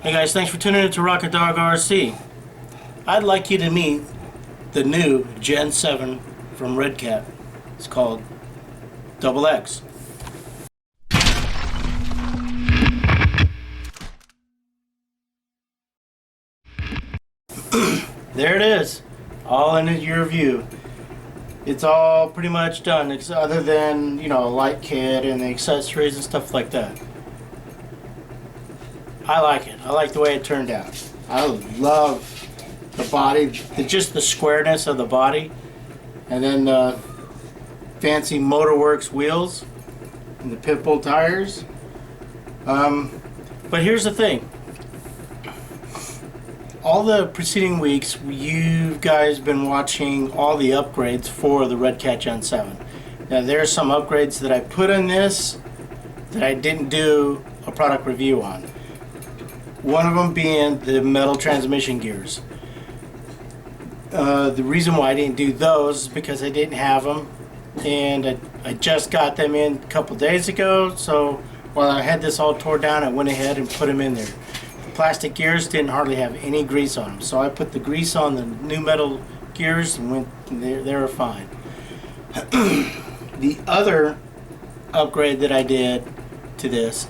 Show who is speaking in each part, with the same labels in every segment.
Speaker 1: Hey guys, thanks for tuning in to RocketDogRc. I'd like you to meet the new Gen 7 from Redcat. It's called XX. There it is, all in your view. It's all pretty much done, other than, you know, a light kit and the accessories and stuff like that. I like it. I like the way it turned out. I love the body, just the squareness of the body, and then the fancy Motorworks wheels and the Pitbull tires. But here's the thing. All the preceding weeks, you guys been watching all the upgrades for the Redcat Gen 7. Now, there are some upgrades that I put in this that I didn't do a product review on. One of them being the metal transmission gears. The reason why I didn't do those is because I didn't have them, and I just got them in a couple days ago. So while I had this all tore down, I went ahead and put them in there. Plastic gears didn't hardly have any grease on them, so I put the grease on the new metal gears and they were fine. The other upgrade that I did to this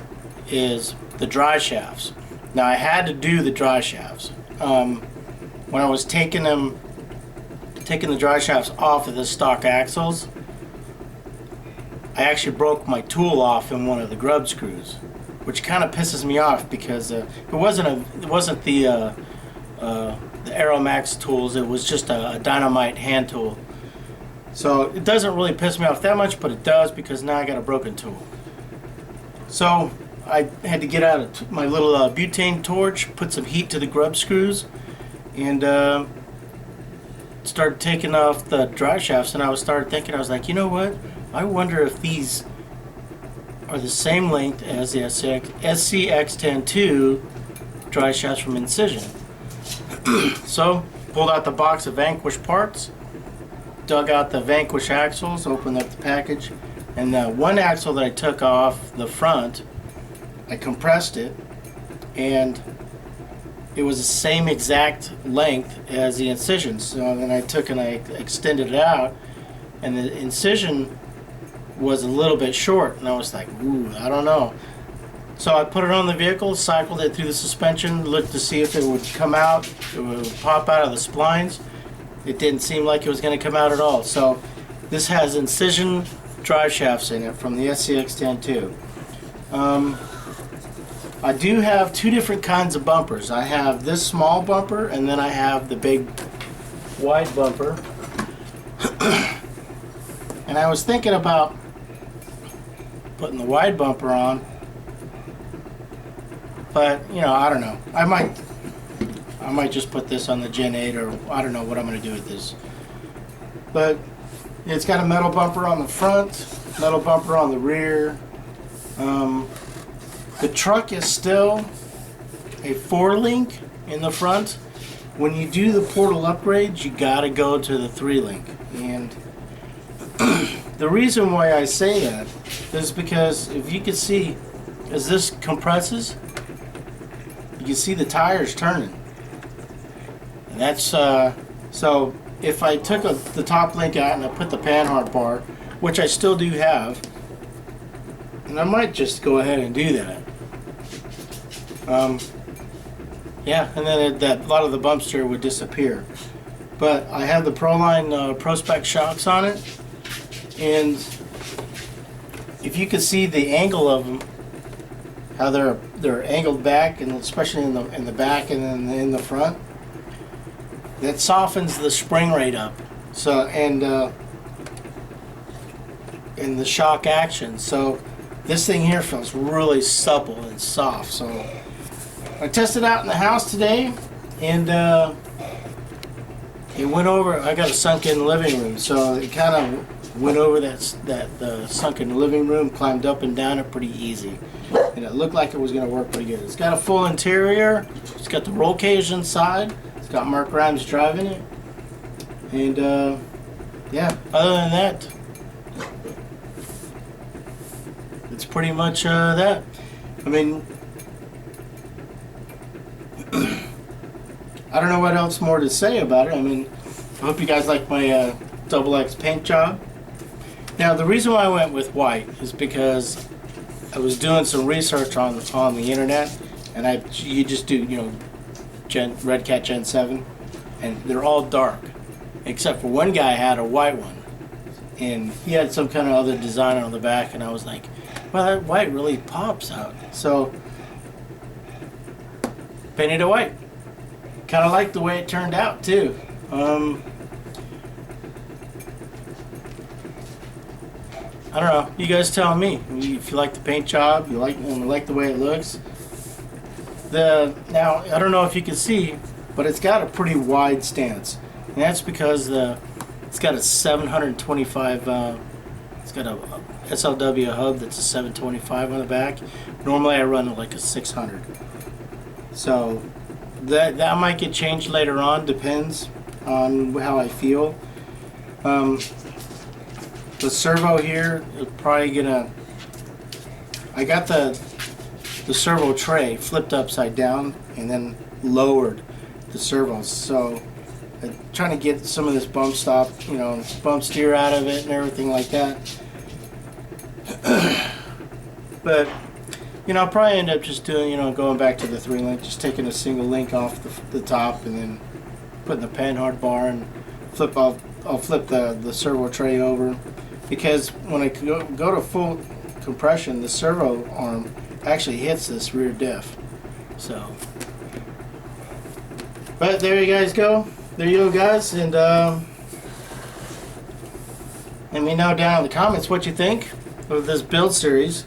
Speaker 1: is the dry shafts. Now, I had to do the dry shafts. When I was taking the dry shafts off of the stock axles, I actually broke my tool off in one of the grub screws, which kind of pisses me off because it wasn't the Aeromax tools. It was just a dynamite hand tool. So it doesn't really piss me off that much, but it does because now I got a broken tool. So I had to get out my little butane torch, put some heat to the grub screws, and started taking off the dry shafts. And I started thinking, I was like, you know what? I wonder if these are the same length as the SCX-10-2 dry shafts from Incision. So pulled out the box of Vanquish parts, dug out the Vanquish axles, opened up the package, and the one axle that I took off the front, I compressed it, and it was the same exact length as the Incision. So then I took and I extended it out, and the Incision was a little bit short, and I was like, ooh, I don't know. So I put it on the vehicle, cycled it through the suspension, looked to see if it would come out, it would pop out of the splines. It didn't seem like it was going to come out at all. So this has Incision drive shafts in it from the SCX-10-2. I do have two different kinds of bumpers. I have this small bumper, and then I have the big wide bumper. And I was thinking about putting the wide bumper on, but you know, I don't know. I might just put this on the Gen 8, or I don't know what I'm going to do with this. But it's got a metal bumper on the front, metal bumper on the rear. The truck is still a 4-link in the front. When you do the portal upgrades, you got to go to the 3-link. And the reason why I say that is because if you can see, as this compresses, you can see the tires turning. And that's so if I took the top link out and I put the Panhard bar, which I still do have, and I might just go ahead and do that. Yeah, and then a lot of the bumps here would disappear. But I have the Proline Pro-Spec shocks on it, and if you can see the angle of them, how they're angled back, and especially in the back and then in the front, that softens the spring rate up. So and the shock action. So this thing here feels really supple and soft. So I tested it out in the house today, and it went over. I got a sunken living room, so it kind of went over the sunken living room, climbed up and down it pretty easy, and it looked like it was going to work pretty good. It's got a full interior. It's got the roll cage inside. It's got Mark Grimes driving it, and yeah. Other than that, it's pretty much that. I mean, I don't know what else more to say about it. I mean, I hope you guys like my double X paint job. Now, the reason why I went with white is because I was doing some research on the internet, and you just do, you know, Redcat Gen 7, and they're all dark, except for one guy had a white one, and he had some kind of other design on the back, and I was like, well, that white really pops out. So, painted it white. Kind of like the way it turned out, too. I don't know. You guys tell me if you like the paint job. You like the way it looks. Now I don't know if you can see, but it's got a pretty wide stance, and that's because it's got a 725. It's got a SLW hub that's a 725 on the back. Normally I run like a 600. So that might get changed later on. Depends on how I feel. The servo here is probably gonna. I got the servo tray flipped upside down and then lowered the servos. So I'm trying to get some of this bump stop, you know, bump steer out of it and everything like that. But you know, I'll probably end up just doing, you know, going back to the 3-link, just taking a single link off the top and then putting the panhard bar and I'll flip the servo tray over, because when I go to full compression, the servo arm actually hits this rear diff. So, but there you guys go. There you go, guys, and let me know down in the comments what you think of this build series.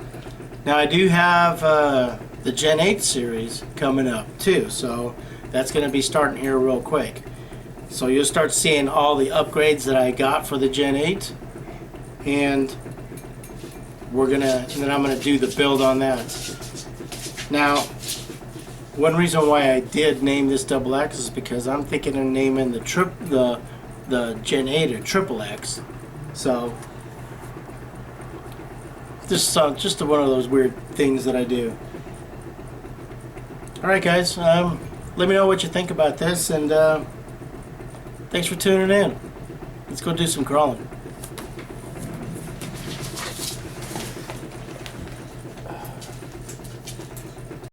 Speaker 1: Now I do have the Gen 8 series coming up too, so that's going to be starting here real quick. So you'll start seeing all the upgrades that I got for the Gen 8, and then I'm gonna do the build on that. Now, one reason why I did name this double X is because I'm thinking of naming the Gen 8 a triple X. So just one of those weird things that I do. All right, guys. Let me know what you think about this, and thanks for tuning in. Let's go do some crawling.